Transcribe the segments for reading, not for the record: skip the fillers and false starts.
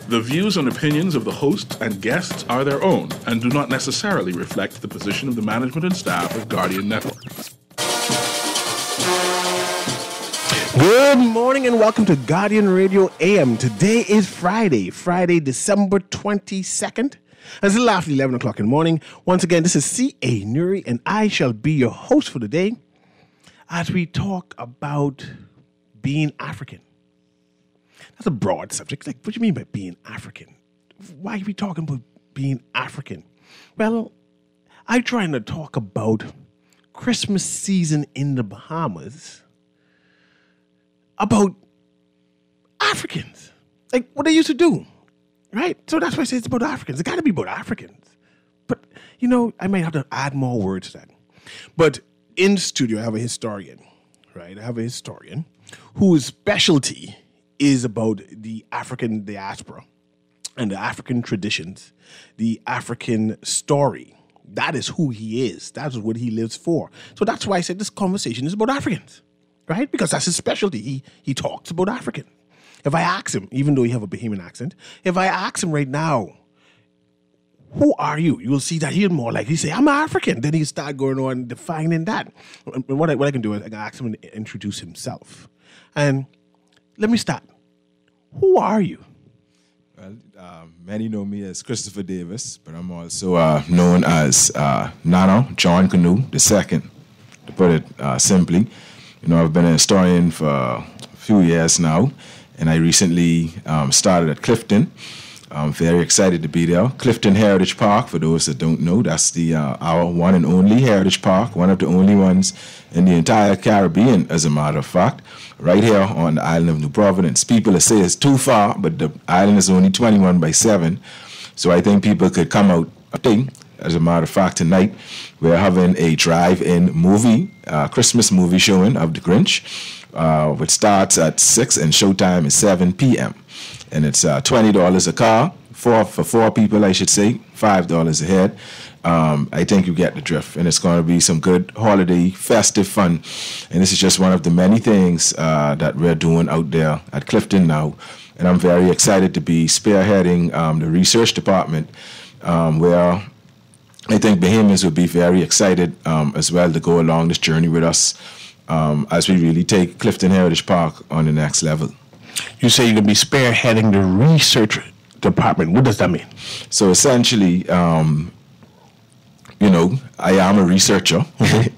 The views and opinions of the host and guests are their own and do not necessarily reflect the position of the management and staff of Guardian Network. Good morning and welcome to Guardian Radio AM. Today is Friday, December 22nd. It's a little after 11 o'clock in the morning. Once again, this is C.A. Newry, and I shall be your host for the day as we talk about being African. That's a broad subject. Like, what do you mean by being African? Why are we talking about being African? Well, I'm trying to talk about Christmas season in the Bahamas, about Africans, like what they used to do, right? So that's why I say it's about Africans. It's got to be about Africans. But, you know, I might have to add more words to that. But in the studio, I have a historian, right? I have a historian whose specialty is about the African diaspora and the African traditions, the African story. That is who he is. That's what he lives for. So that's why I said this conversation is about Africans. Right? Because that's his specialty. He talks about African. If I ask him, even though he have a Bahamian accent, if I ask him right now, who are you? You will see that he'll more likely say, I'm African. Then he'll start going on defining that. And what I can do is I can ask him to introduce himself. And let me start. Who are you? Well, many know me as Christopher Davis, but I'm also known as Nana John Canoe II, to put it simply. You know, I've been a historian for a few years now, and I recently started at Clifton. I'm very excited to be there. Clifton Heritage Park, for those that don't know, that's our one and only heritage park, one of the only ones in the entire Caribbean, as a matter of fact, right here on the island of New Providence. People say it's too far, but the island is only 21/7, so I think people could come out. As a matter of fact, tonight we're having a drive-in movie, Christmas movie showing of The Grinch, which starts at 6 and showtime is 7 p.m. And it's $20 a car, for 4 people, I should say, $5 a head. I think you get the drift, and it's going to be some good holiday, festive fun. And this is just one of the many things that we're doing out there at Clifton now. And I'm very excited to be spearheading the research department, where I think Bahamians would be very excited as well to go along this journey with us as we really take Clifton Heritage Park on the next level. You say you're going to be spearheading the research department. What does that mean? So essentially, you know, I am a researcher,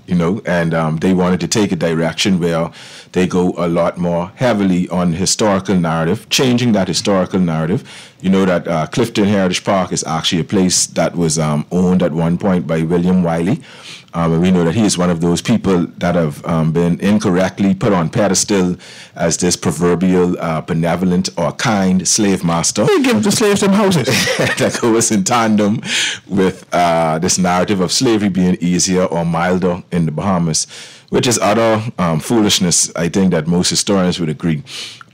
you know, and they wanted to take a direction where they go a lot more heavily on historical narrative, changing that historical narrative. You know that Clifton Heritage Park is actually a place that was owned at one point by William Wiley. And we know that he is one of those people that have been incorrectly put on pedestal as this proverbial benevolent or kind slave master. Who give the slaves them houses? That goes in tandem with this narrative of slavery being easier or milder in the Bahamas, which is utter foolishness. I think that most historians would agree.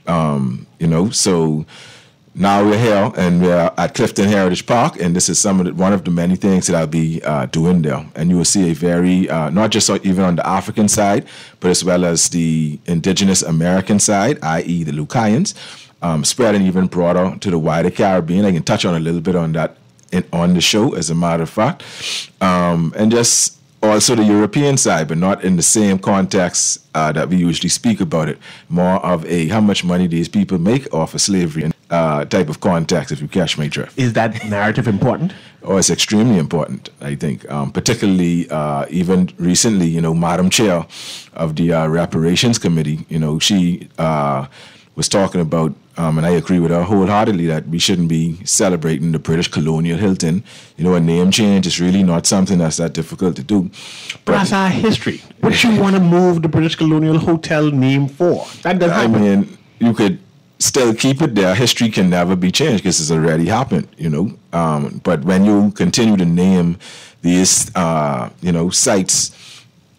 You know, so now we're here and we're at Clifton Heritage Park, and this is one of the many things that I'll be doing there. And you will see a very, not just even on the African side, but as well as the indigenous American side, i.e. the Lucayans, spreading even broader to the wider Caribbean. I can touch on a little bit on that on the show, as a matter of fact. And just also the European side, but not in the same context that we usually speak about it. More of a how much money these people make off of slavery type of context, if you catch my drift. Is that narrative important? Oh, it's extremely important, I think. Particularly even recently, you know, Madam Chair of the Reparations Committee, you know, she was talking about, and I agree with her wholeheartedly, that we shouldn't be celebrating the British colonial Hilton. You know, a name change is really not something that's that difficult to do. But that's our history. What you want to move the British colonial hotel name for? That doesn't happen. I mean, you could still keep it there. History can never be changed because it's already happened, you know. But when you continue to name these, you know, sites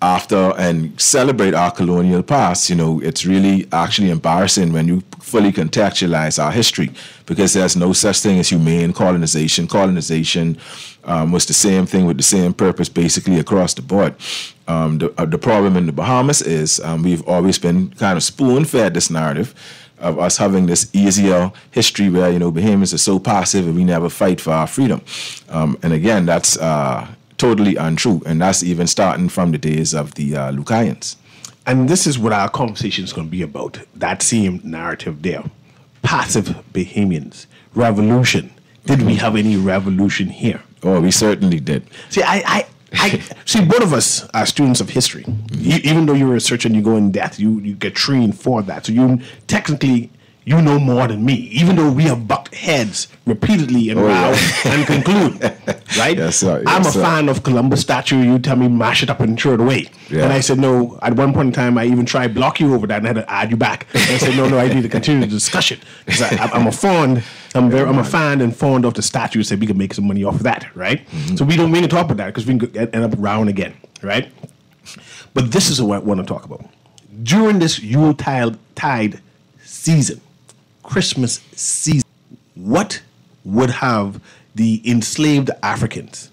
after and celebrate our colonial past, you know, it's really actually embarrassing when you fully contextualize our history, because there's no such thing as humane colonization. Colonization was the same thing with the same purpose basically across the board. The problem in the Bahamas is we've always been kind of spoon-fed this narrative of us having this easier history where, Bahamians are so passive and we never fight for our freedom. And again, that's totally untrue. And that's even starting from the days of the Lucayans. And this is what our conversation is going to be about. That same narrative there. Passive Bahamians. Revolution. Did we have any revolution here? Oh, we certainly did. See, I see, both of us are students of history. Even though you're a researcher and you go in depth, you get trained for that. So you know more than me, even though we have bucked heads repeatedly and and conclude, right? Yes, sir. Yes, I'm a sir. fan of Columbus statue. You tell me mash it up and throw it away. Yeah. And I said, no. At one point in time, I even tried block you over that and I had to add you back. And I said, no, I need to continue the discussion. Because I'm a fan and fond of the statue. So we can make some money off of that, right? Mm-hmm. So we can talk about that because we can end up round again, right? But this is what I want to talk about. During this Yuletide season, Christmas season, what would have the enslaved Africans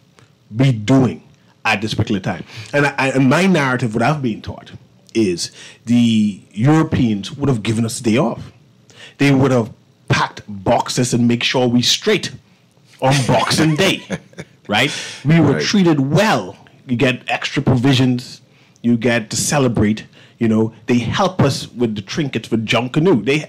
be doing at this particular time? And my narrative, what I've been taught, is the Europeans would have given us a day off. They would have packed boxes and make sure we straight on Boxing Day, right? We were treated well. You get extra provisions. You get to celebrate. They help us with the trinkets for John Canoe. They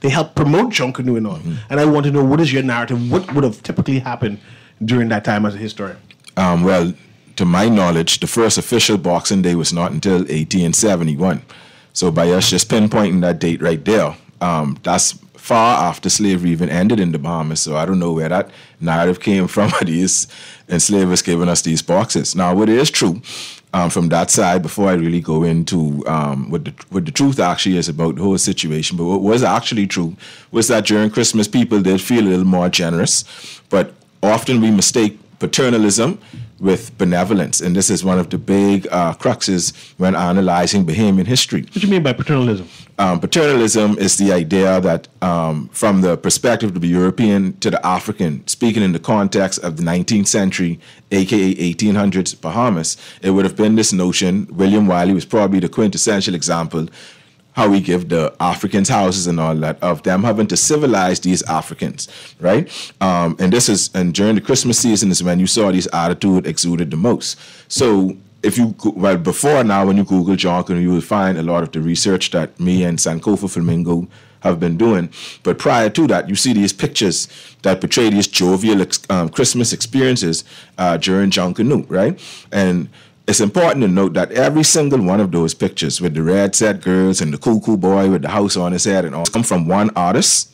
help promote John Canoe and all. Mm-hmm. And I want to know, what is your narrative? What would have typically happened during that time as a historian? Well, to my knowledge, the first official Boxing Day was not until 1871. So by us just pinpointing that date right there, that's far after slavery even ended in the Bahamas. So I don't know where that narrative came from, these enslavers giving us these boxes. Now, what is true, from that side, before I really go into what the truth actually is about the whole situation, but what was actually true was that during Christmas, people did feel a little more generous, but often we mistake paternalism with benevolence, and this is one of the big cruxes when analyzing Bahamian history. What do you mean by paternalism? Paternalism is the idea that from the perspective of the European to the African, speaking in the context of the 19th century, aka 1800s Bahamas, it would have been this notion. William Wiley was probably the quintessential example, how we give the Africans houses and all that, of them having to civilize these Africans, right? And during the Christmas season is when you saw this attitude exuded the most. So before now, when you Google John Canoe, you will find a lot of the research that me and Sankofa Flamingo have been doing. But prior to that, you see these pictures that portray these jovial Christmas experiences during John Canoe, right? And it's important to note that every single one of those pictures with the red set girls and the cuckoo boy with the house on his head and all come from one artist.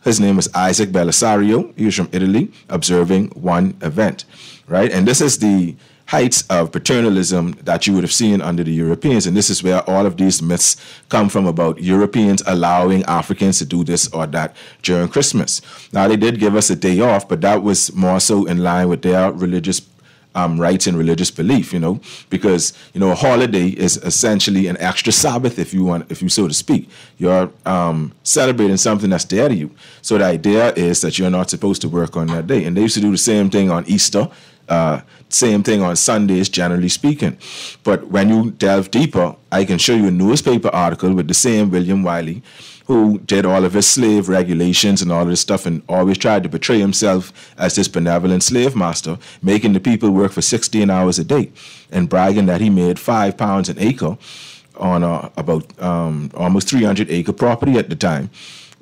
His name is Isaac Belisario. He was from Italy, observing one event, right? And this is the heights of paternalism that you would have seen under the Europeans. And this is where all of these myths come from about Europeans allowing Africans to do this or that during Christmas. Now, they did give us a day off, but that was more so in line with their religious rights and religious belief, because, a holiday is essentially an extra Sabbath, if you so to speak. You're celebrating something that's dear to you. So the idea is that you're not supposed to work on that day. And they used to do the same thing on Easter, same thing on Sundays, generally speaking. But when you delve deeper, I can show you a newspaper article with the same William Wiley, who did all of his slave regulations and all of this stuff and always tried to portray himself as this benevolent slave master, making the people work for 16 hours a day and bragging that he made £5 an acre on about almost 300-acre property at the time,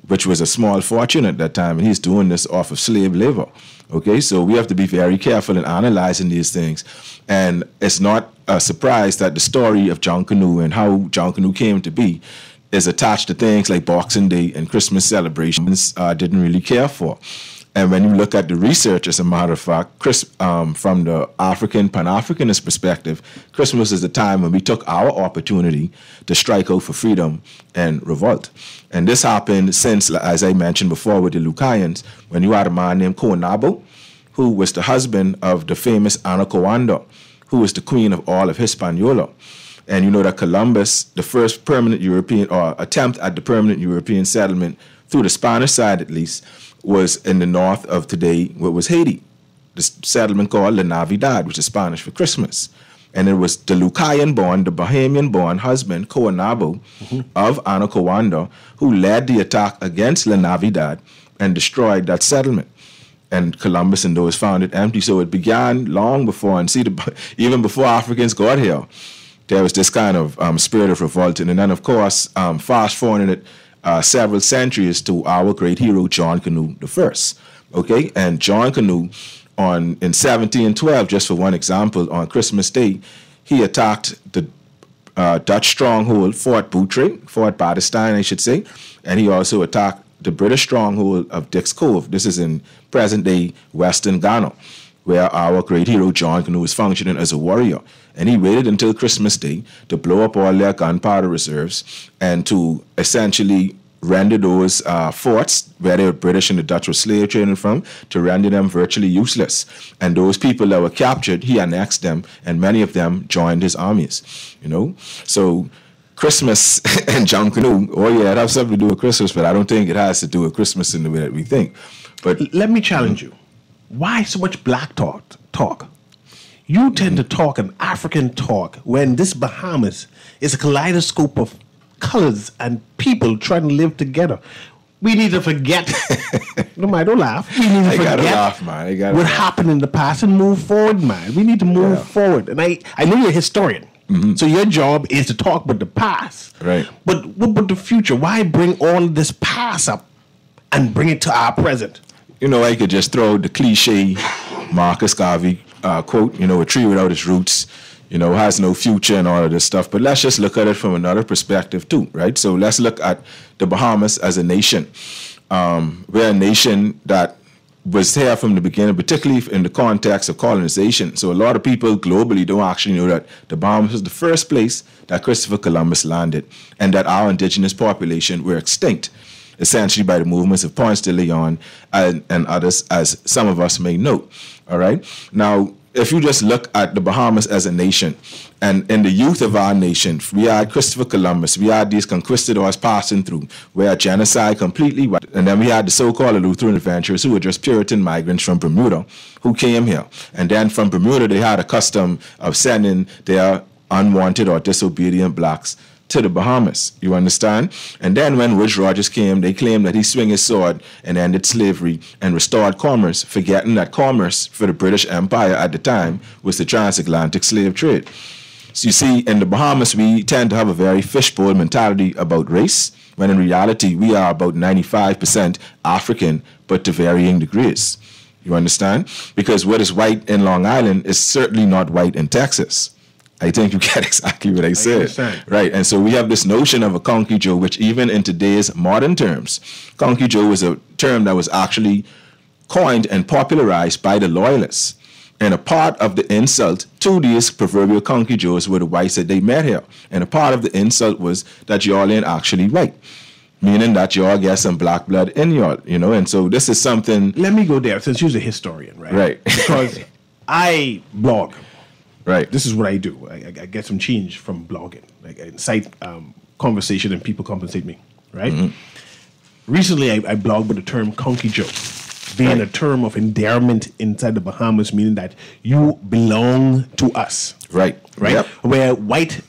which was a small fortune at that time, and he's doing this off of slave labor. Okay, so we have to be very careful in analyzing these things. And it's not a surprise that the story of John Canoe and how John Canoe came to be is attached to things like Boxing Day and Christmas celebrations didn't really care for. And when you look at the research, as a matter of fact, from the African Pan-Africanist perspective, Christmas is the time when we took our opportunity to strike out for freedom and revolt. And this happened since, as I mentioned before, with the Lucayans, when you had a man named Konabo, who was the husband of the famous Ana Coanda, who was the queen of all of Hispaniola. And you know that Columbus, the first permanent European, or attempt at the permanent European settlement, through the Spanish side at least, was in the north of today, what was Haiti. The settlement called La Navidad, which is Spanish for Christmas. And it was the Lucayan-born, the Bahamian-born husband, Coonabo, of Ana Coanda, who led the attack against La Navidad and destroyed that settlement. And Columbus and those found it empty. So it began long before, and even before Africans got here, there was this kind of spirit of revolt. And then, of course, fast forwarding it several centuries to our great hero, John Canoe I. Okay? And John Canoe, in 1712, just for one example, on Christmas Day, he attacked the Dutch stronghold, Fort Badestein, I should say, and he also attacked the British stronghold of Dix Cove. This is in present-day Western Ghana, where our great hero John Canoe was functioning as a warrior. And he waited until Christmas Day to blow up all their gunpowder reserves and to essentially render those forts where the British and the Dutch were slave trading from, to render them virtually useless. And those people that were captured, he annexed them, and many of them joined his armies. So Christmas and John Canoe, it has something to do with Christmas, but I don't think it has to do with Christmas in the way that we think. But let me challenge you. Why so much black talk? You tend to talk an African talk when this Bahamas is a kaleidoscope of colors and people trying to live together. We need to forget. No, man, don't laugh. We need to forget what happened in the past and move forward, man. We need to move forward. And I know you're a historian. So your job is to talk about the past. Right. But what about the future? Why bring all this past up and bring it to our present? I could just throw the cliche Marcus Garvey quote, a tree without its roots, has no future and all of this stuff. But let's just look at it from another perspective too, right? So let's look at the Bahamas as a nation. We're a nation that was here from the beginning, particularly in the context of colonization. So a lot of people globally don't actually know that the Bahamas was the first place that Christopher Columbus landed, and that our indigenous population were extinct, essentially by the movements of Ponce de Leon and others, as some of us may know. All right? Now, if you just look at the Bahamas as a nation, and in the youth of our nation, we had Christopher Columbus, we had these conquistadors passing through, we had genocide completely, and then we had the so-called Lutheran adventurers who were just Puritan migrants from Bermuda who came here. And then from Bermuda, they had a custom of sending their unwanted or disobedient blacks to the Bahamas, you understand? And then when Woodes Rogers came, they claimed that he swung his sword and ended slavery and restored commerce, forgetting that commerce for the British Empire at the time was the transatlantic slave trade. So you see, in the Bahamas, we tend to have a very fishbowl mentality about race, when in reality, we are about 95% African, but to varying degrees. You understand? Because what is white in Long Island is certainly not white in Texas. I think you get exactly what I said. Understand. Right. And so we have this notion of a Conky Joe, which even in today's modern terms, Conky Joe was a term that was actually coined and popularized by the Loyalists. And a part of the insult to these proverbial Conky Joes were the whites that they met here. And a part of the insult was that y'all ain't actually white, meaning that y'all get some black blood in y'all, And so this is something. Let me go there, since you're a historian, right? Right. Because I blog. Right. This is what I do. I get some change from blogging. I incite conversation and people compensate me, right? Mm-hmm. Recently, I blogged with the term Conky Joe, being a term of endearment inside the Bahamas, meaning that you belong to us. Right. Right? Yep. Where white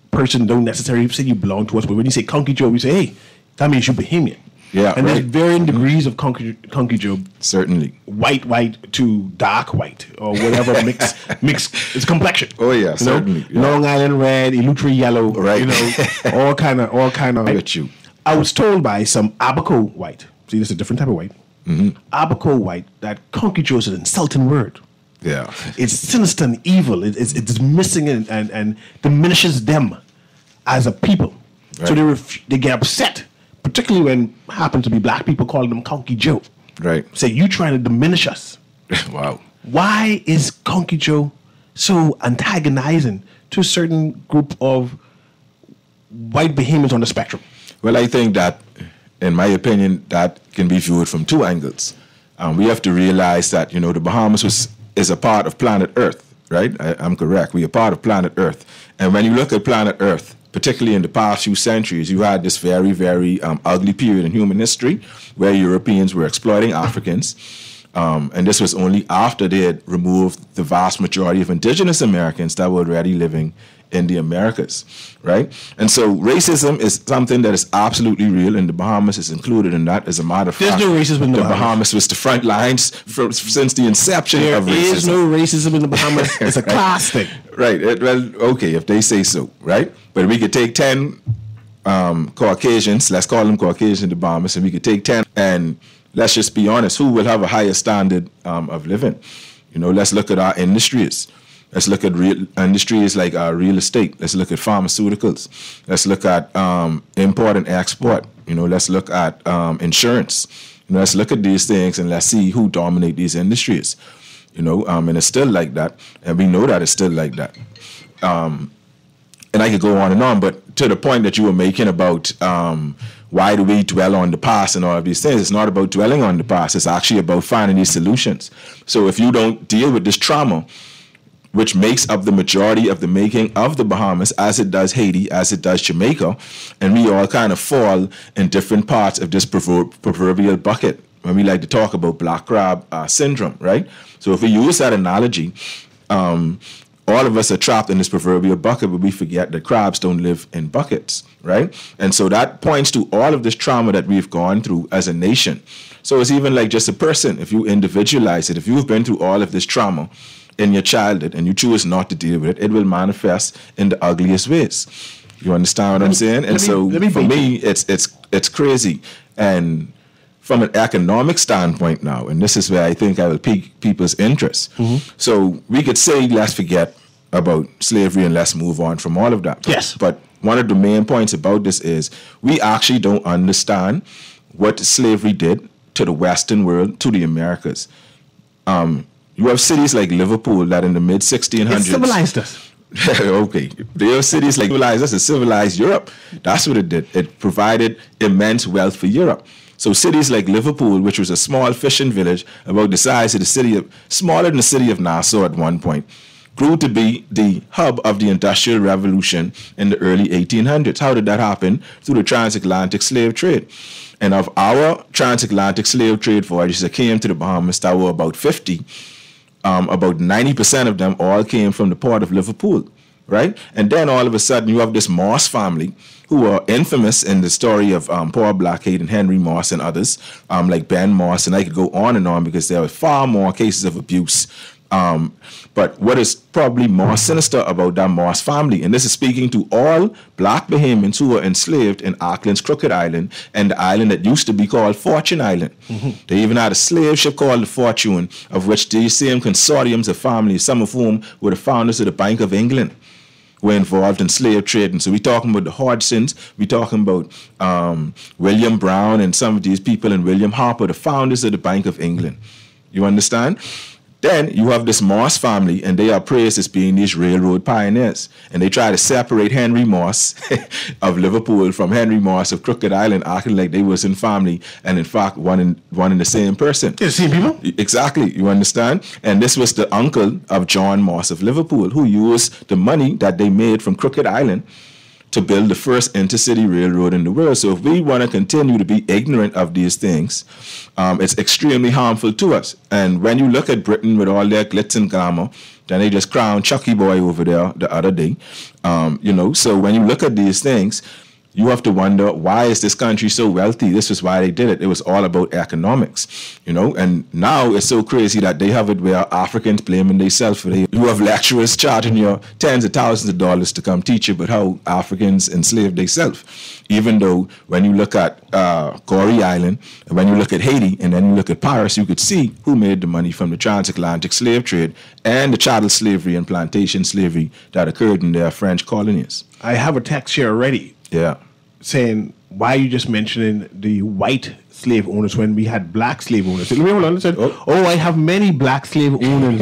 person don't necessarily say you belong to us, but when you say Conky Joe, we say, hey, that means you're Bahamian. Yeah, and there's right. varying degrees of Conky Joe. Certainly. White to dark white or whatever mix it's complexion. Oh yeah, certainly. Yeah. Long Island red, Eleuthera yellow, right. all kind of. I get you. I was told by some Abaco white. See, this is a different type of white. Mm-hmm. Abaco white that Conky Joe is an insulting word. Yeah. It's sinister and evil. It's missing and diminishes them as a people. Right. So they get upset. Particularly when it happens to be black people calling them Conky Joe. Right. Say, you trying to diminish us. Wow. Why is Conky Joe so antagonizing to a certain group of white Bahamians on the spectrum? Well, I think that, in my opinion, that can be viewed from two angles. We have to realize that, the Bahamas is a part of planet Earth, right? I'm correct. We are part of planet Earth. And when you look at planet Earth, particularly in the past few centuries, you had this very, very ugly period in human history where Europeans were exploiting Africans. And this was only after they had removed the vast majority of indigenous Americans that were already living in the Americas, right? And so racism is something that is absolutely real, and the Bahamas is included in that. As a matter of fact, There's no racism in the Bahamas was the front lines since the inception of racism. There is no racism in the Bahamas. It's a class thing. Right. Well, okay, if they say so, right? But we could take 10 Caucasians, let's call them Caucasians in the Bahamas, and we could take 10, and let's just be honest, who will have a higher standard of living? You know, let's look at our industries. Let's look at real industries like real estate. Let's look at pharmaceuticals. Let's look at import and export. You know, let's look at insurance. You know, let's look at these things and let's see who dominate these industries. You know, and it's still like that, and we know that it's still like that. And I could go on, but to the point that you were making about why do we dwell on the past and all of these things, it's not about dwelling on the past. It's actually about finding these solutions. So if you don't deal with this trauma, which makes up the majority of the making of the Bahamas, as it does Haiti, as it does Jamaica, and we all kind of fall in different parts of this proverbial bucket when we like to talk about black crab syndrome, right? So if we use that analogy, all of us are trapped in this proverbial bucket, but we forget that crabs don't live in buckets, right? And so that points to all of this trauma that we've gone through as a nation. So it's even like just a person. If you individualize it, if you've been through all of this trauma in your childhood and you choose not to deal with it, it will manifest in the ugliest ways. You understand what I'm saying? And so for me, it's crazy. And from an economic standpoint now, and this is where I think I will pique people's interest. So we could say, let's forget about slavery and let's move on from all of that. Yes. But one of the main points about this is we actually don't understand what slavery did to the Western world, to the Americas. You have cities like Liverpool that in the mid-1600s... It civilized us. Okay. There are cities like civilized us, it civilized Europe. That's what it did. It provided immense wealth for Europe. So cities like Liverpool, which was a small fishing village about the size of the city of... smaller than the city of Nassau at one point, grew to be the hub of the Industrial Revolution in the early 1800s. How did that happen? Through the transatlantic slave trade. And of our transatlantic slave trade voyages that came to the Bahamas, that were about 50, about 90% of them all came from the port of Liverpool, right? And then all of a sudden you have this Moss family who are infamous in the story of Paul Blackhead and Henry Moss and others, like Ben Moss, and I could go on and on because there are far more cases of abuse. But what is probably more sinister about that Moss family, and this is speaking to all black Bahamians who were enslaved in Auckland's Crooked Island and the island that used to be called Fortune Island. They even had a slave ship called the Fortune, of which these same consortiums of families, some of whom were the founders of the Bank of England, were involved in slave trading. So we're talking about the Hodgsons, we're talking about William Brown and some of these people, and William Harper, the founders of the Bank of England. You understand? Then you have this Moss family, and they are praised as being these railroad pioneers. And they try to separate Henry Moss of Liverpool from Henry Moss of Crooked Island, acting like they was in family, and in fact, one in the same person. The same people? Exactly, you understand? And this was the uncle of John Moss of Liverpool, who used the money that they made from Crooked Island to build the first intercity railroad in the world. So if we want to continue to be ignorant of these things, it's extremely harmful to us. And when you look at Britain with all their glitz and glamour, then they just crowned Chucky Boy over there the other day. So when you look at these things, you have to wonder, why is this country so wealthy? This is why they did it. It was all about economics, and now it's so crazy that they have it where Africans blaming themselves for it. You have lecturers charging you tens of thousands of dollars to come teach you about how Africans enslaved themselves. Even though when you look at Goree Island, and when you look at Haiti, and then you look at Paris, you could see who made the money from the transatlantic slave trade and the chattel slavery and plantation slavery that occurred in their French colonies. I have a text here already. Yeah. Saying, why are you just mentioning the white slave owners when we had black slave owners? Let me hold on. Said, I have many black slave owners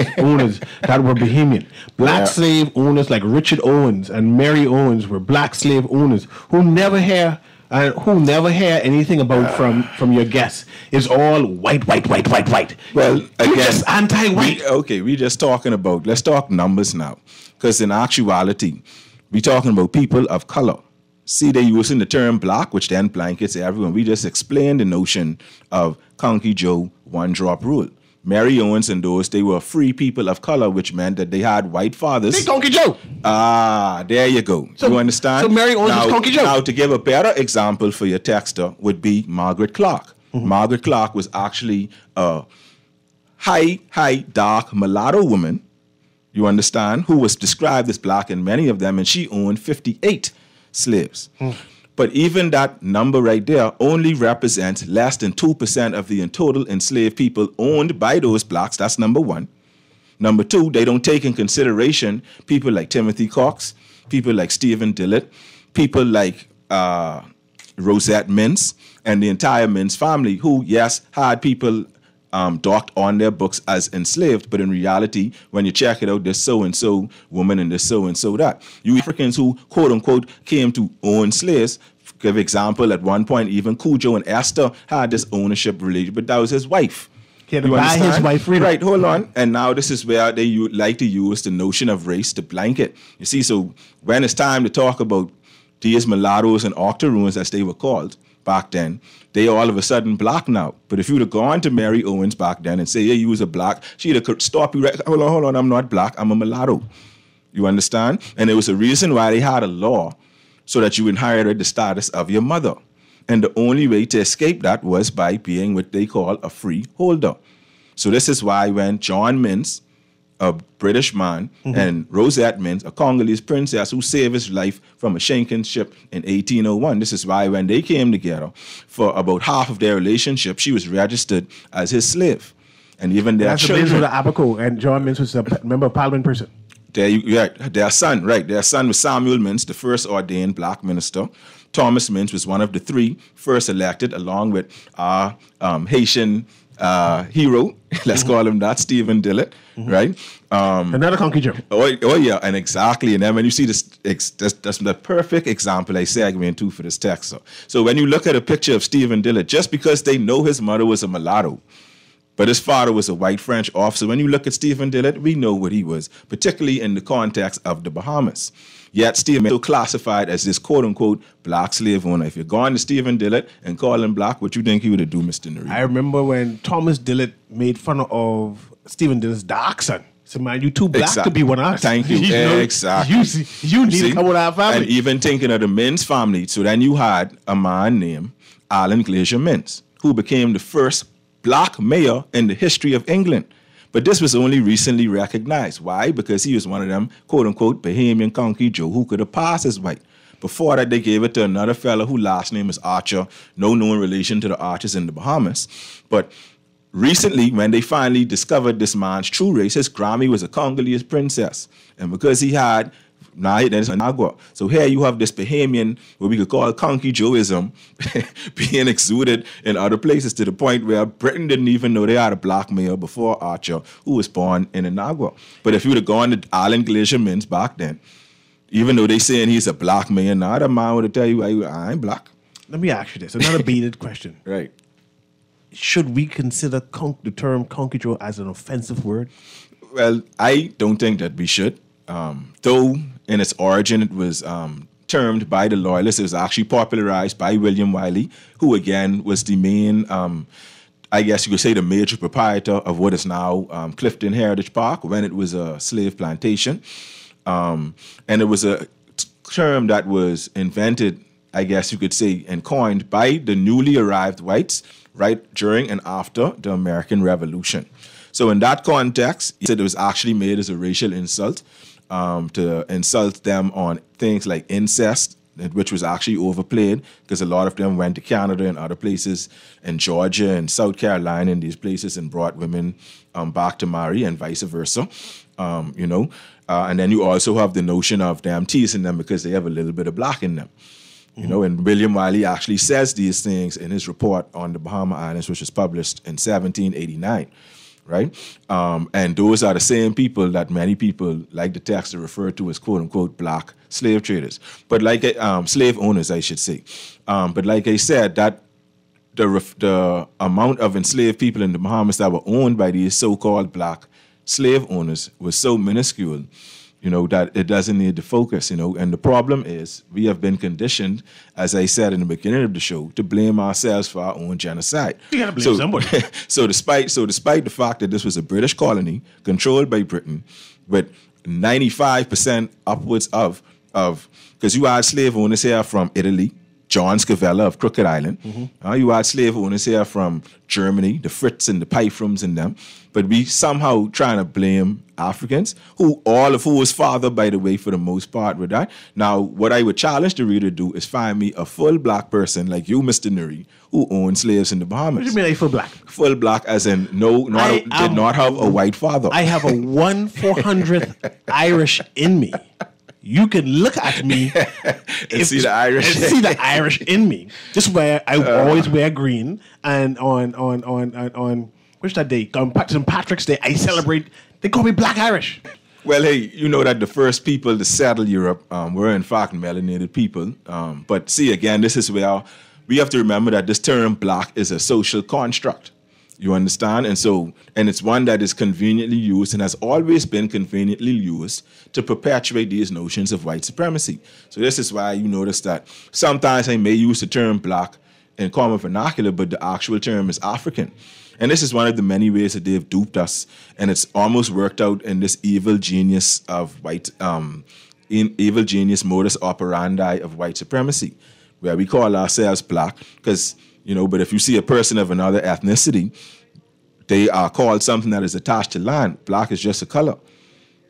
that were Bahamian. Black slave owners like Richard Owens and Mary Owens were black slave owners who never hear anything about from your guests. It's all white. Well, You're just anti-white. We just talking about, let's talk numbers now. Because in actuality, we're talking about people of color. See, they're using the term black, which then blankets everyone. We just explained the notion of Conky Joe one-drop rule. Mary Owens and those, they were free people of color, which meant that they had white fathers. They Conky Joe. There you go. So, you understand? So Mary Owens was Conky Joe. Now, to give a better example for your texter would be Margaret Clark. Margaret Clark was actually a high, dark mulatto woman, you understand, who was described as black in many of them, and she owned 58 slaves. But even that number right there only represents less than 2% of the total enslaved people owned by those blacks. That's number one. Number two, they don't take in consideration people like Timothy Cox, people like Stephen Dillett, people like Rosette Mintz, and the entire Mintz family, who, yes, had people docked on their books as enslaved, but in reality, when you check it out, there's so-and-so woman and there's so-and-so that. You Africans who, quote-unquote, came to own slaves, give example, at one point, even Cujo and Esther had this ownership relationship, but that was his wife. He had to buy his wife freedom. Right, hold on. And now this is where they like to use the notion of race to blanket. You see, so when it's time to talk about these mulattoes and octoroons, as they were called back then, they all of a sudden black now. But if you would have gone to Mary Owens back then and say, yeah, you was a black, she'd have stop you right. Hold on, I'm not black, I'm a mulatto. You understand? And there was a reason why they had a law so that you inherited the status of your mother. And the only way to escape that was by being what they call a freeholder. So this is why when John Mintz, a British man, and Rosette Mintz, a Congolese princess who saved his life from a sinking ship in 1801. This is why when they came together, for about half of their relationship, she was registered as his slave. And even their children... That's the Abaco, and John Mintz was a member of Parliament person. Their son was Samuel Mintz, the first ordained black minister. Thomas Mintz was one of the three first elected, along with our Haitian hero, let's call him that, Stephen Dillett, right? Another Conky Joe. Oh yeah, and exactly. And then when you see this, that's the perfect example I segue into for this text. So when you look at a picture of Stephen Dillett, just because they know his mother was a mulatto, but his father was a white French officer, when you look at Stephen Dillett, we know what he was, particularly in the context of the Bahamas. Yet Stephen is still classified as this quote-unquote black slave owner. If you're going to Stephen Dillett and call him black, what you think he would have do, Mr. Newry? I remember when Thomas Dillett made fun of Stephen Dillett's dark son. So, man, you too black to be one of us. Thank you. Exactly. You need to come with our family. And even thinking of the Mintz family, so then you had a man named Alan Glacier Mintz, who became the first black mayor in the history of England. But this was only recently recognized. Why? Because he was one of them, quote-unquote, Bahamian Conky Joe who could have passed as white. Before that, they gave it to another fellow whose last name is Archer, no known relation to the Archers in the Bahamas. But recently, when they finally discovered this man's true race, his Grammy was a Congolese princess. And because he had... So here you have this Bahamian, what we could call Conky Joeism, being exuded in other places to the point where Britain didn't even know they had a black mayor before Archer, who was born in Inagua. But if you would have gone to Alan Glacier Mintz back then, even though they saying he's a black mayor now, that man would have tell you, I ain't black. Let me ask you this, another baited question. Right. Should we consider the term Conky Joe as an offensive word? Well, I don't think that we should. Though in its origin it was termed by the Loyalists, it was actually popularized by William Wiley, who again was the main, I guess you could say the major proprietor of what is now Clifton Heritage Park when it was a slave plantation. And it was a term that was invented, I guess you could say, and coined by the newly arrived whites right during and after the American Revolution. So in that context, he said it was actually made as a racial insult to insult them on things like incest, which was actually overplayed because a lot of them went to Canada and other places and Georgia and South Carolina and these places and brought women back to marry and vice versa, and then you also have the notion of them teasing them because they have a little bit of black in them. You know, and William Wiley actually says these things in his report on the Bahama Islands, which was published in 1789. Right? And those are the same people that many people like the text to refer to as quote-unquote black slave traders. But like slave owners, I should say. But like I said, that the amount of enslaved people in the Bahamas that were owned by these so-called black slave owners was so minuscule, that it doesn't need to focus, and the problem is we have been conditioned, as I said in the beginning of the show, to blame ourselves for our own genocide. You gotta blame somebody. So despite the fact that this was a British colony controlled by Britain, with 95% upwards of because you had slave owners here from Italy, John Scavella of Crooked Island. You had slave owners here from Germany, the Fritz and the Pyfrums and them. But we somehow trying to blame Africans, who was fathered, by the way, for the most part with that. Now, what I would challenge the reader to do is find me a full black person like you, Mr. Newry, who owned slaves in the Bahamas. What do you mean, like full black? Full black, as in did not have a white father. I have a 1/400th Irish in me. You can look at me and see the Irish. And see the Irish in me. Just where I always wear green, and on what's that day? On St. Patrick's Day, I celebrate. They call me Black Irish. Well, hey, you know that the first people to settle Europe were in fact melanated people. But see, again, this is where we have to remember that this term black is a social construct. You understand? And it's one that is conveniently used and has always been conveniently used to perpetuate these notions of white supremacy. So this is why you notice that sometimes I may use the term black in common vernacular, but the actual term is African. And this is one of the many ways that they've duped us, and it's almost worked out in this evil genius of evil genius modus operandi of white supremacy, where we call ourselves black because, but if you see a person of another ethnicity, they are called something that is attached to land. Black is just a color.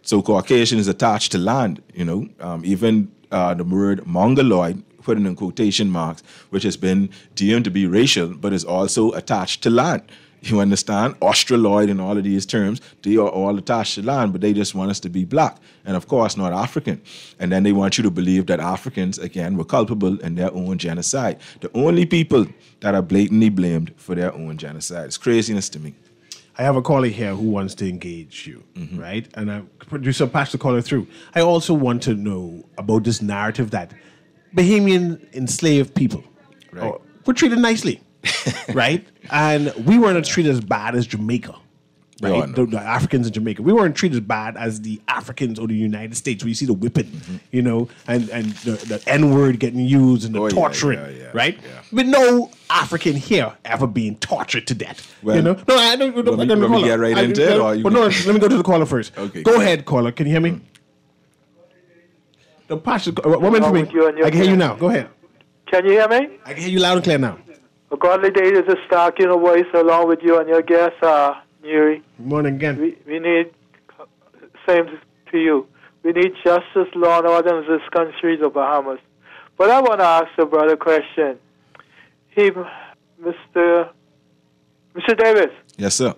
So Caucasian is attached to land, even the word Mongoloid, put in quotation marks, which has been deemed to be racial, but is also attached to land. You understand? Australoid and all of these terms, they are all attached to land, but they just want us to be black. And of course, not African. And then they want you to believe that Africans, again, were culpable in their own genocide. The only people that are blatantly blamed for their own genocide. It's craziness to me. I have a caller here who wants to engage you, right? And producer, pass the caller through. I also want to know about this narrative that Bahamian enslaved people were treated nicely. Right? And we weren't treated as bad as Jamaica. Right? The Africans in Jamaica. We weren't treated as bad as the Africans or the United States, where you see the whipping, and the N-word getting used and the torturing, right? Yeah. But no African here ever being tortured to death. Well, No, I don't. Let me get right into it? Let me go to the caller first. Okay. Go ahead, caller. Can you hear me? The pastor, 1 minute for me. I can hear you now. Go ahead. Can you hear me? I can hear you loud and clear now. A godly day is a stark voice along with you and your guest, Newry. Good morning again. We need, same to you, we need justice, law, and order in this country, the Bahamas. But I want to ask the brother a question. Mr. Davis. Yes, sir.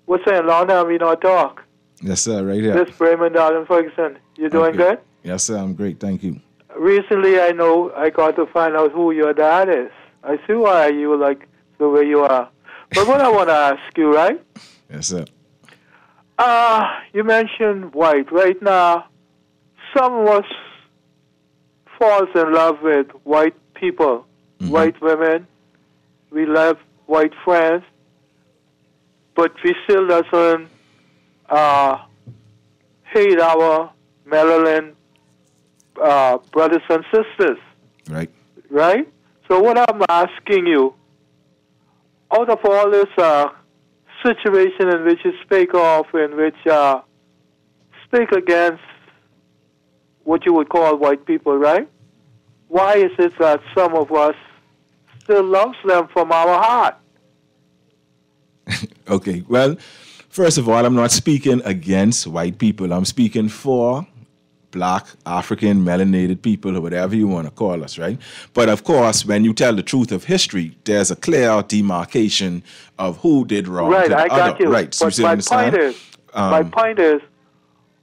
What's saying? Long time we not talk. Yes, sir, right here. This Bremen, Darling Ferguson. You doing good? Yes, sir, I'm great, thank you. Recently, I know I got to find out who your dad is. I see why you like the way you are. But what I want to ask you, right? Yes, sir. You mentioned white. Right now, some of us falls in love with white people, white women. We love white friends. But we still doesn't hate our melanin brothers and sisters. Right. Right? So what I'm asking you, out of all this situation in which you speak of, in which speak against what you would call white people, right? Why is it that some of us still loves them from our heart? Okay, well, first of all, I'm not speaking against white people. I'm speaking for black, African, melanated people, or whatever you want to call us, right? But of course, when you tell the truth of history, there's a clear demarcation of who did wrong right, to the I got other. you. Right, so but you my point is,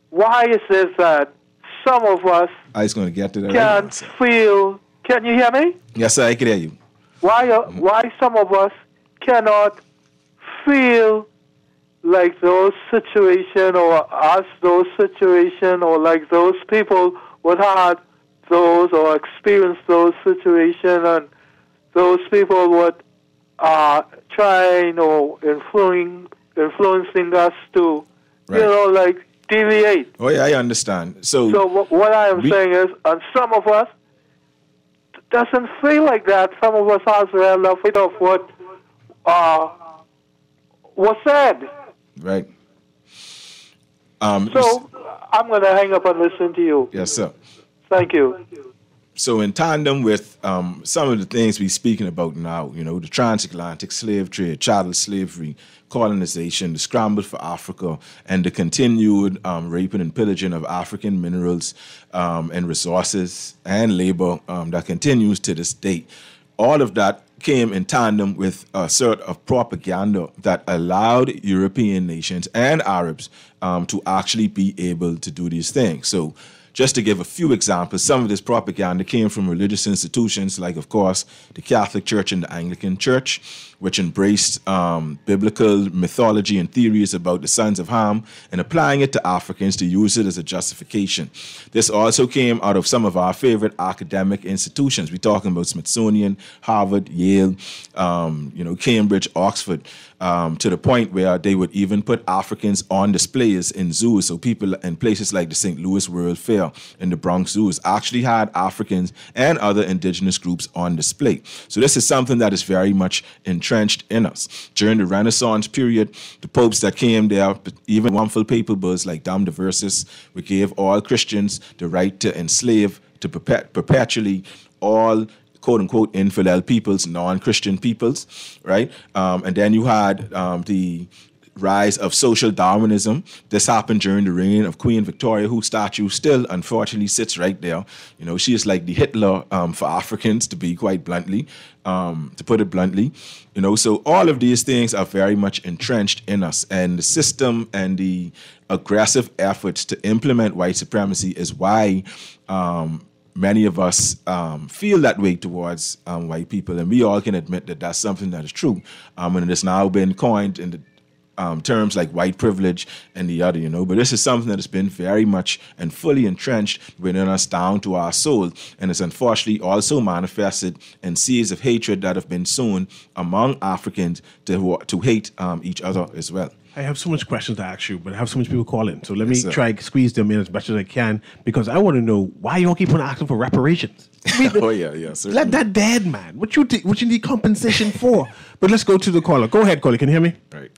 why is it that some of us I was going to get to that. can't feel? Can you hear me? Yes, sir, I can hear you. Why some of us cannot feel like those situation or us those situation or like those people would have those or experience those situation, and those people would try or influencing us to, right. like deviate. Oh, yeah, I understand. So what I am saying is, and some of us doesn't feel like that. Some of us are well afraid of what was said. Right. So I'm going to hang up and listen to you. Yes, sir. Thank you. So in tandem with some of the things we're speaking about now, the transatlantic slave trade, chattel slavery, colonization, the scramble for Africa, and the continued raping and pillaging of African minerals and resources and labor that continues to this day. All of that came in tandem with a sort of propaganda that allowed European nations and Arabs to actually be able to do these things. So just to give a few examples, some of this propaganda came from religious institutions like, of course, the Catholic Church and the Anglican Church, which embraced biblical mythology and theories about the sons of Ham and applying it to Africans to use it as a justification. This also came out of some of our favorite academic institutions. We're talking about Smithsonian, Harvard, Yale, Cambridge, Oxford, to the point where they would even put Africans on displays in zoos. So people in places like the St. Louis World Fair and the Bronx zoos actually had Africans and other indigenous groups on display. So this is something that is very much entrenched in us. During the Renaissance period, the popes that came there, even wonderful papal bulls like Dom Diversis, we gave all Christians the right to enslave, to perpetually all quote-unquote infidel peoples, non-Christian peoples, right? And then you had the rise of social Darwinism. This happened during the reign of Queen Victoria, whose statue still, unfortunately, sits right there. She is like the Hitler for Africans, to be quite bluntly, to put it bluntly. So all of these things are very much entrenched in us, and the system and the aggressive efforts to implement white supremacy is why many of us feel that way towards white people, and we all can admit that that's something that is true. And it has now been coined in the terms like white privilege and the other, But this is something that has been very much and fully entrenched within us down to our soul, and it's unfortunately also manifested in seeds of hatred that have been sown among Africans to hate each other as well. I have so much questions to ask you, but I have so much people calling. So let me try to squeeze them in as much as I can, because I want to know why y'all keep on asking for reparations. Oh, yeah, certainly. Let that dead man. What you need compensation for? But let's go to the caller. Go ahead, caller. Can you hear me? Right.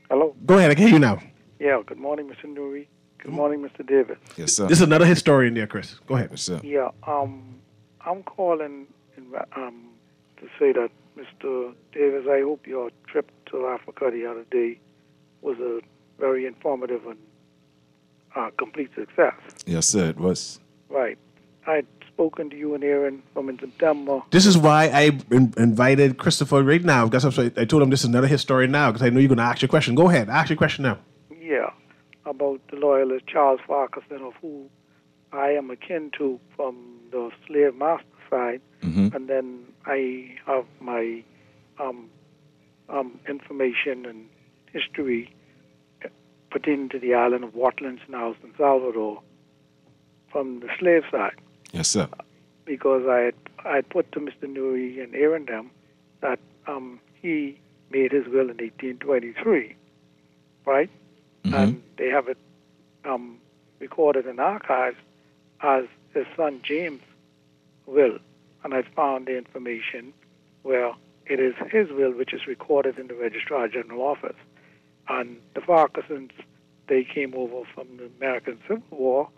Hello. Go ahead. I can hear you now. Yeah. Good morning, Mr. Newry. Good morning, Mr. Davis. Yes, sir. This is another historian there, Chris. Go ahead. Yes, sir. Yeah. I'm calling to say that, Mr. Davis, I hope your trip to Africa the other day was a very informative and complete success. Yes, sir, it was. Right. I'd spoken to you and Aaron from in September. This is why I invited Christopher right now. That's why I told him this is another historian now, because I know you're going to ask your question. Go ahead. Ask your question now. Yeah. About the loyalist Charles Farquharson, of who I am akin to from the slave master side. Mm-hmm. And then I have my information and history pertaining to the island of Watlands now in Salvador from the slave side. Yes, sir. Because I put to Mr. Newry and Aaron them that he made his will in 1823, right? Mm-hmm. And they have it recorded in archives as his son James' will. And I found the information where it is his will which is recorded in the Registrar General Office. And the Farquharsons, they came over from the American Civil War,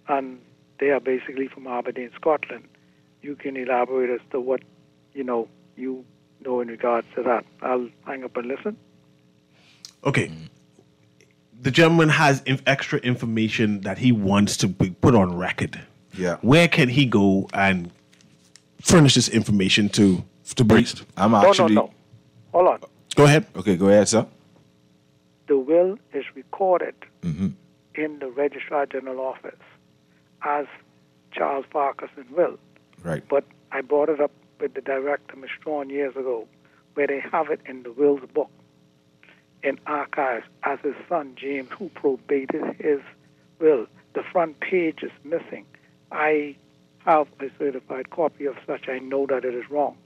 and they are basically from Aberdeen, Scotland. You can elaborate as to what you know in regards to that. I'll hang up and listen. Okay. The gentleman has extra information that he wants to put on record. Yeah. Where can he go and furnish this information to Braced? I'm actually... No. Hold on. Go ahead. Okay, go ahead, sir. The will is recorded Mm-hmm. in the Registrar General Office as Charles Farquharson will. Right. But I brought it up with the director, Ms. Strawn, years ago, where they have it in the wills book in archives as his son James, who probated his will. The front page is missing. I have a certified copy of such. I know that it is wrong.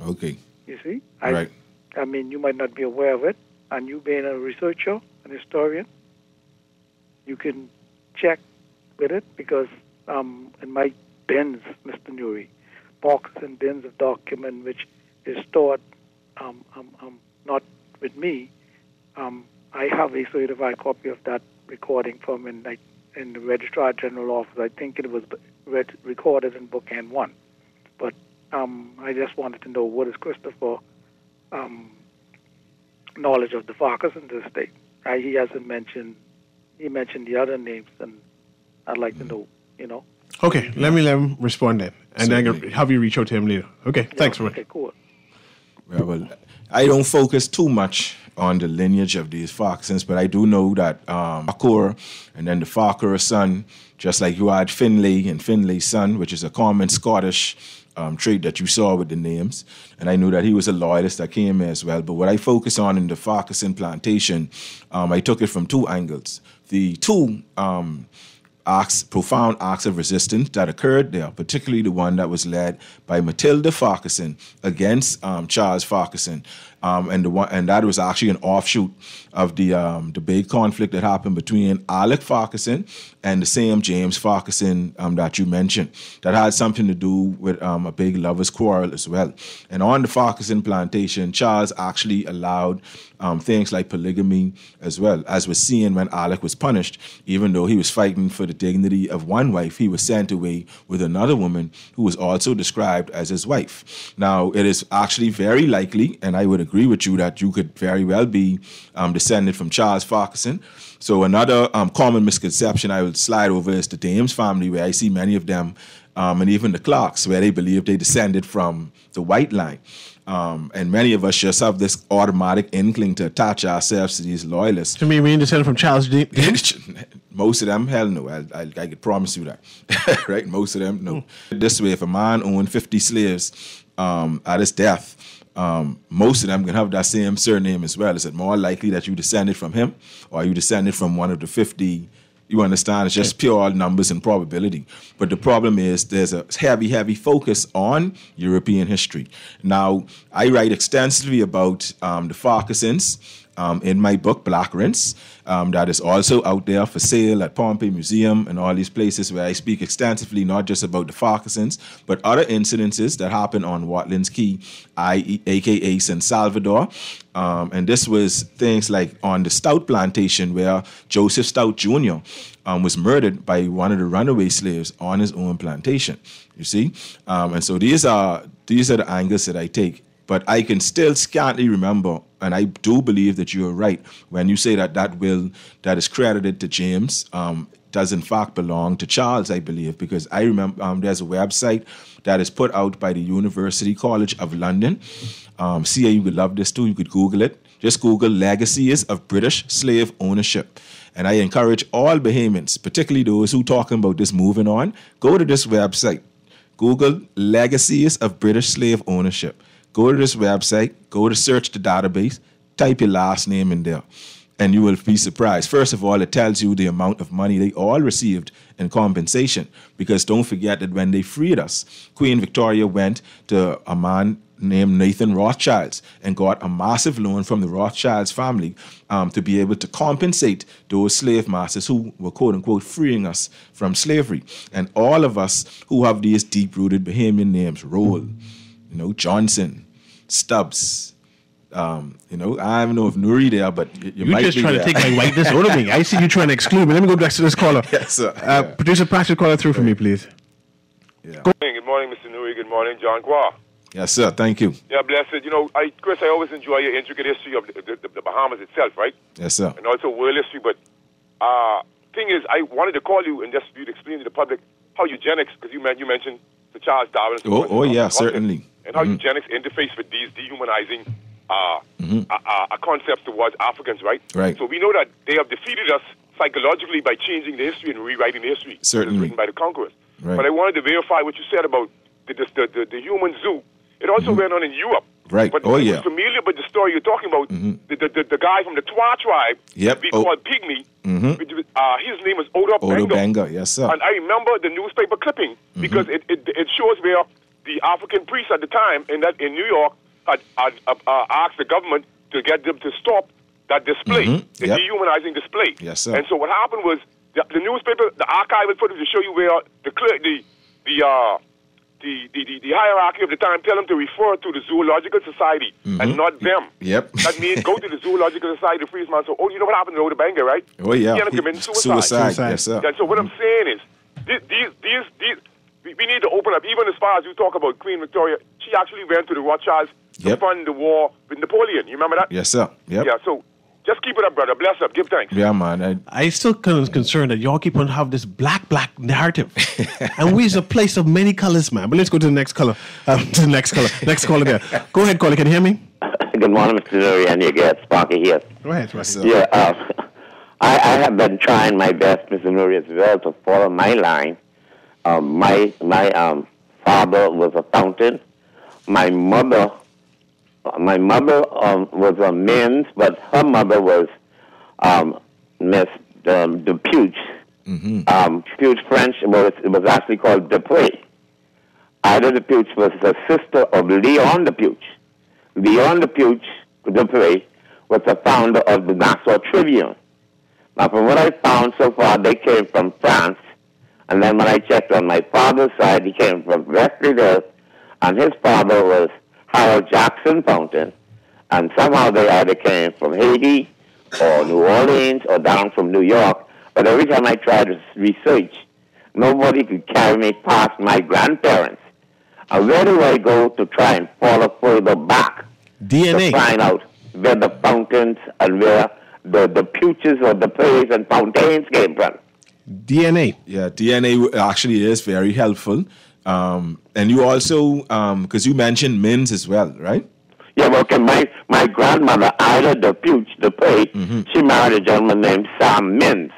Okay. You see? Right. I mean, you might not be aware of it, and you being a researcher, an historian. You can check with it because in my bins, Mr. Newry, boxes and bins of document which is stored not with me. I have a certified copy of that recording from in the Registrar General Office. I think it was recorded in Book N1. But I just wanted to know, what is Christopher knowledge of the Farquharson estate? He hasn't mentioned. He mentioned the other names, and I'd like to know. Okay, let me respond then, and then have you reach out to him later. Okay, thanks, Roy. Okay, cool. Well, I don't focus too much on the lineage of these Farquharsons, but I do know that Farquhar and then the Farquhar son, just like you had Finlay and Finlay's son, which is a common Scottish trait that you saw with the names. And I knew that he was a loyalist that came here as well. But what I focus on in the Farquharson plantation, I took it from two angles. The two profound acts of resistance that occurred there, particularly the one that was led by Matilda Farquharson against Charles Farquharson, and that was actually an offshoot of the big conflict that happened between Alec Farquharson and the same James Farquharson that you mentioned. That had something to do with a big lovers' quarrel as well. And on the Farquharson plantation, Charles actually allowed things like polygamy as well, as was seen when Alec was punished. Even though he was fighting for the dignity of one wife, he was sent away with another woman who was also described as his wife. Now, it is actually very likely, and I would agree with you, that you could very well be descended from Charles Farquharson. So another common misconception I would slide over is the Dames family, where I see many of them, and even the Clarks, where they believe they descended from the white line. And many of us just have this automatic inkling to attach ourselves to these loyalists. To me, we descended from Charles James? Most of them, hell no. I could promise you that. Right? Most of them, no. This way, if a man owned 50 slaves at his death, most of them can have that same surname as well. Is it more likely that you descended from him, or you descended from one of the 50? You understand? It's just pure numbers and probability. But the problem is there's a heavy focus on European history. Now, I write extensively about the Farquharsons in my book, Black Rinse, that is also out there for sale at Pompey Museum and all these places, where I speak extensively not just about the Farquharsons, but other incidences that happened on Watlin's Key, a.k.a. San Salvador. And this was things like on the Stout plantation, where Joseph Stout Jr. Was murdered by one of the runaway slaves on his own plantation, you see? And so these are the angles that I take. But I can still scantly remember, and I do believe that you're right, when you say that will that is credited to James does in fact belong to Charles, I believe, because I remember there's a website that is put out by the University College of London. See, you would love this too. You could Google it. Just Google Legacies of British Slave Ownership. And I encourage all Bahamians, particularly those who talking about this moving on, go to this website. Google Legacies of British Slave Ownership. Go to this website, go to search the database, type your last name in there, and you will be surprised. First of all, it tells you the amount of money they all received in compensation, because don't forget that when they freed us, Queen Victoria went to a man named Nathan Rothschild and got a massive loan from the Rothschilds family to be able to compensate those slave masters who were, quote unquote, freeing us from slavery. And all of us who have these deep-rooted Bahamian names, Roll, Johnson, Stubbs, I don't know if Newry there, but you might just be trying there. to take my whiteness out of me. I see you trying to exclude me. Let me go back to this caller. Yes, sir. Producer Patrick, call it through for me, please. Yeah. Good morning, Mr. Newry. Good morning, John Qua. Yes, sir. Thank you. Yeah, blessed. Chris, I always enjoy your intricate history of the Bahamas itself, right? Yes, sir. And also world history. But thing is, I wanted to call you and just for you to explain to the public how eugenics, because you mentioned the Charles Darwin. Oh, yeah, certainly. And how eugenics interface with these dehumanizing concepts towards Africans, right? Right. So we know that they have defeated us psychologically by changing the history and rewriting the history. Certainly. Written by the conquerors. Right. But I wanted to verify what you said about the human zoo. It also went on in Europe. Right. But Oh, I yeah. was familiar with the story you're talking about. The guy from the Twa tribe, Yep. we called Pygmy. His name was Odo Odo Benga. Benga, yes, sir. And I remember the newspaper clipping because it shows where the African priests at the time in New York had asked the government to get them to stop that display, the Yep. dehumanizing display. Yes, sir. And so what happened was the newspaper, the archival footage to show you where the hierarchy of the time tell them to refer to the Zoological Society and not them. Yep. That means go to the Zoological Society to free this man. So, you know what happened to Odebenga, right? Oh, yeah. He ended up committing suicide. Yes, sir. And so what I'm saying is, we need to open up, even as far as you talk about Queen Victoria, she actually went to the Rothschilds to fund the war with Napoleon. You remember that? Yes, sir. Yep. Yeah, so just keep it up, brother. Bless up. Give thanks. Yeah, man. I still kind of concerned that y'all keep on have this black narrative, and we's a place of many colors, man. But let's go to the next color. Next caller there. Go ahead, caller. Can you hear me? Good morning, Mr. Newry, and your guest, Sparky here. Go ahead, Sparky. Yeah, I have been trying my best, Mr. Newry, as well, to follow my line. My father was a fountain. My mother was a men's, but her mother was Miss Depuch. Depuch French it was actually called Dupree. Ida Depuch was the sister of Leon Depuch. Leon Depuch Dupree was the founder of the Nassau Tribune. Now, from what I found so far, they came from France. And then when I checked on my father's side, he came from Wesley Hill, and his father was Harold Jackson Fountain. And somehow they either came from Haiti or New Orleans or down from New York. But every time I tried to research, nobody could carry me past my grandparents. And where do I go to try and follow further back? DNA. To find out where the fountains and where the Puches or the Praise and Fountains came from. DNA. Yeah, DNA actually is very helpful. And you also, because you mentioned Mins as well, right? Yeah, well, okay, my grandmother, Ida Depuch Dupree, she married a gentleman named Sam Mins.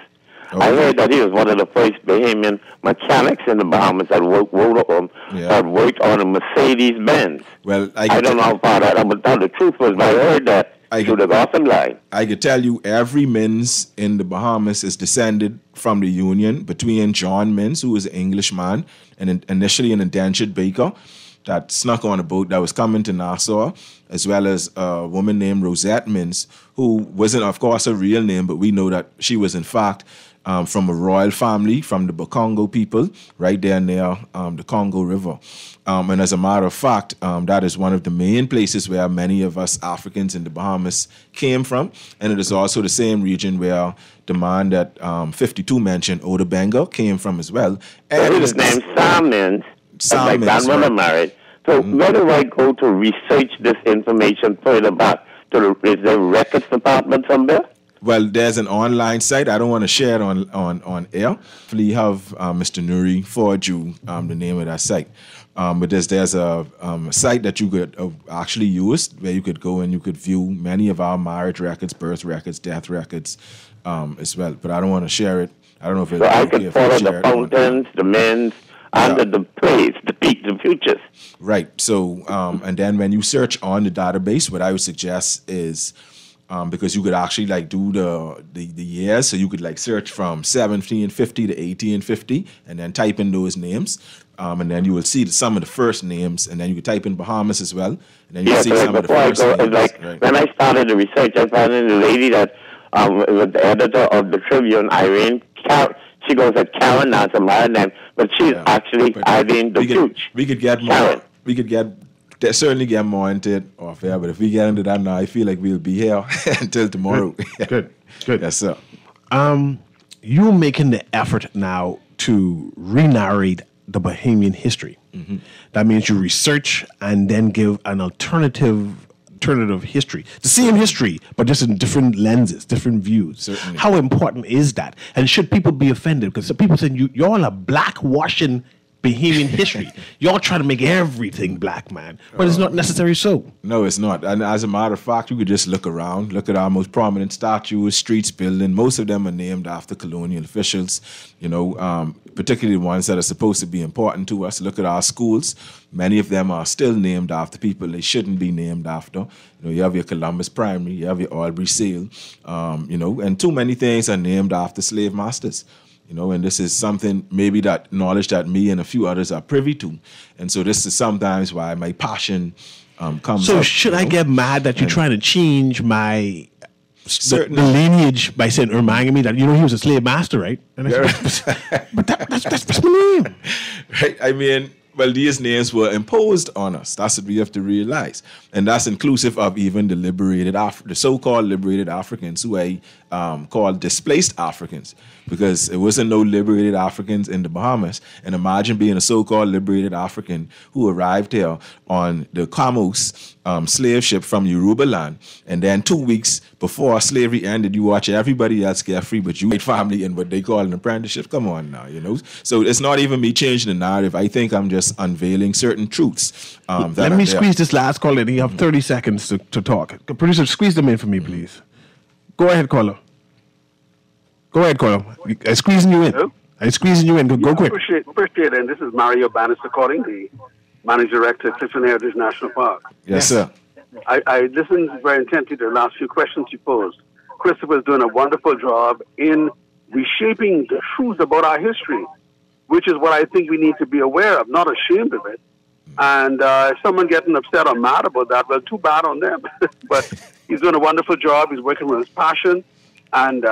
Okay. I heard that he was one of the first Bahamian mechanics in the Bahamas that worked on a Mercedes-Benz. Well, I don't know how far that, I would tell the truth was, but I heard that through the gossip line. I could tell you every Mins in the Bahamas is descended from the union between John Mins, who was an Englishman and initially an indentured baker that snuck on a boat that was coming to Nassau, as well as a woman named Rosette Mins, who wasn't, of course, her real name, but we know that she was, in fact, from a royal family, from the Bakongo people, right there near the Congo River. And as a matter of fact, that is one of the main places where many of us Africans in the Bahamas came from. And it is also the same region where the man that 52 mentioned, Odebenga, came from as well. And His name's Sam Mins. My grandmother married. So where do I go to research this information further back? Is there a records department somewhere? Well, there's an online site. I don't want to share it on air. Hopefully have Mr. Newry forward you the name of that site. But there's a site that you could actually use where you could go and you could view many of our marriage records, birth records, death records as well. But I don't want to share it. I don't know if it's okay. So I could follow the fountains, the Mins, and the Praise, the Futures. Right. So, and then when you search on the database, what I would suggest is, because you could actually like do the years, so you could like search from 1750 to 1850, and then type in those names, and then you will see some of the first names, and then you could type in Bahamas as well, and then you see some of the first names. Like, right. When I started the research, I found a lady that was the editor of the Tribune, Irene. She goes at Karen, that's a married name, but she's actually Irene Depuch. We could get more. We could certainly get more into it off air, but if we get into that now, I feel like we'll be here until tomorrow. Good. Yes, sir. You're making the effort now to re-narrate the Bahamian history. That means you research and then give an alternative history. The same history, but just in different lenses, different views. Certainly. How important is that? And should people be offended? Because some people saying y'all are blackwashing Bahamian history. Y'all try to make everything black, man. But it's not necessarily so. No, it's not. And as a matter of fact, you could just look around, look at our most prominent statues, streets, buildings. Most of them are named after colonial officials, particularly the ones that are supposed to be important to us. Look at our schools. Many of them are still named after people they shouldn't be named after. You have your Columbus Primary, you have your Albury Sale, and too many things are named after slave masters. And this is something, maybe that knowledge that me and a few others are privy to. And so this is sometimes why my passion comes So up, should I get mad that you're trying to change my certain the lineage by saying, reminding me that, he was a slave master, right? And I said, but that's my name. right? I mean, well, these names were imposed on us. That's what we have to realize. And that's inclusive of even the so-called liberated Africans who I call displaced Africans, because it wasn't no liberated Africans in the Bahamas. And imagine being a so-called liberated African who arrived here on the Camus slave ship from Yoruba land, and then 2 weeks before slavery ended, you watch everybody else get free, but you white family in what they call an apprenticeship. Come on now, So it's not even me changing the narrative. I think I'm just unveiling certain truths. Let me squeeze this last call in. You have 30 seconds to talk. Producer, squeeze them in for me, please. Go ahead, caller. I'm squeezing you in. Hello? I'm squeezing you in. Go quick. Appreciate it. And this is Mario Bannister calling, the Managing Director at Clifton Heritage National Park. Yes, sir. I listened very intently to the last few questions you posed. Christopher is doing a wonderful job in reshaping the truth about our history, which is what I think we need to be aware of, not ashamed of it. And if someone getting upset or mad about that, well, too bad on them. But he's doing a wonderful job. He's working with his passion. And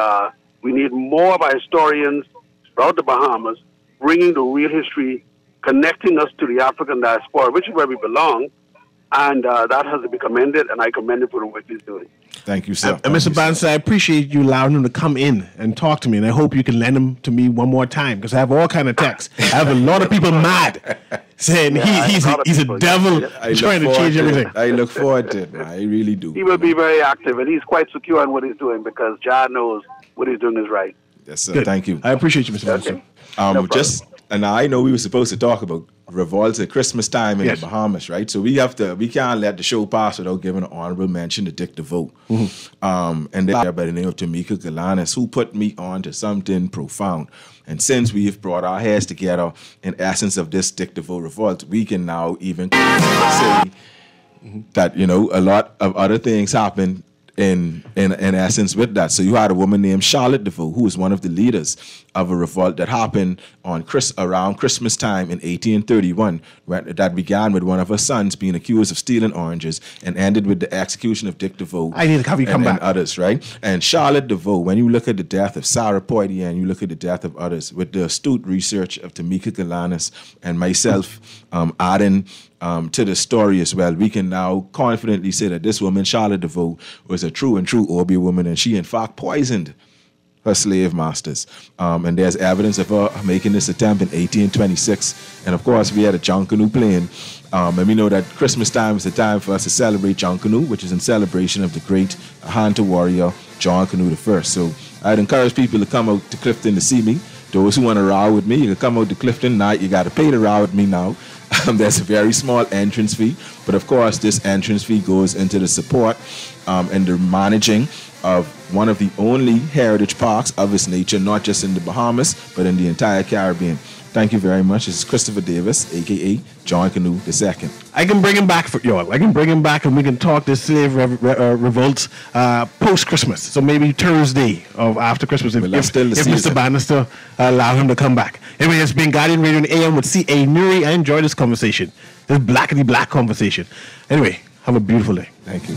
we need more of our historians throughout the Bahamas bringing the real history, connecting us to the African diaspora, which is where we belong. And that has to be commended, and I commend him for the work he's doing. Thank you, sir. And Mr. Bannister, I appreciate you allowing him to come in and talk to me, and I hope you can lend him to me one more time, because I have all kind of texts. I have a lot of people mad saying he's a devil trying to change everything. I look forward to it, man. I really do. He will be very active, and he's quite secure in what he's doing, because Jah knows what he's doing is right. Yes, sir. Good. Thank you. I appreciate you, Mr. Bannister. And I know we were supposed to talk about revolts at Christmas time in the Bahamas, right? So we can't let the show pass without giving an honorable mention to Dick DeVoe. And there by the name of Tamika Galanis, who put me on to something profound. And since we have brought our heads together in essence of this Dick DeVoe revolt, we can now even say that, a lot of other things happened in essence with that. So you had a woman named Charlotte DeVoe, who was one of the leaders of a revolt that happened on around Christmas time in 1831, that began with one of her sons being accused of stealing oranges and ended with the execution of Dick DeVoe and others, right? And Charlotte DeVoe, when you look at the death of Sarah Poitier and you look at the death of others, with the astute research of Tamika Galanis and myself adding to the story as well, we can now confidently say that this woman, Charlotte DeVoe, was a true Obeah woman, and she in fact poisoned her slave masters. And there's evidence of her making this attempt in 1826. And of course, we had a John Canoe playing. And we know that Christmas time is the time for us to celebrate John Canoe, which is in celebration of the great Hunter warrior, John Canoe I. So I'd encourage people to come out to Clifton to see me. Those who want to row with me, you can come out to Clifton night. You got to pay to row with me now. There's a very small entrance fee, but of course this entrance fee goes into the support and the managing of one of the only heritage parks of its nature, not just in the Bahamas, but in the entire Caribbean. Thank you very much. This is Christopher Davis, a.k.a. John Canoe II. I can bring him back for y'all. I can bring him back and we can talk this slave revolt post-Christmas. So maybe Thursday of after Christmas if Mr. Bannister allow him to come back. Anyway, it's been Guardian Radio in AM with C.A. Newry. I enjoyed this conversation. This blackety-black conversation. Anyway, have a beautiful day. Thank you.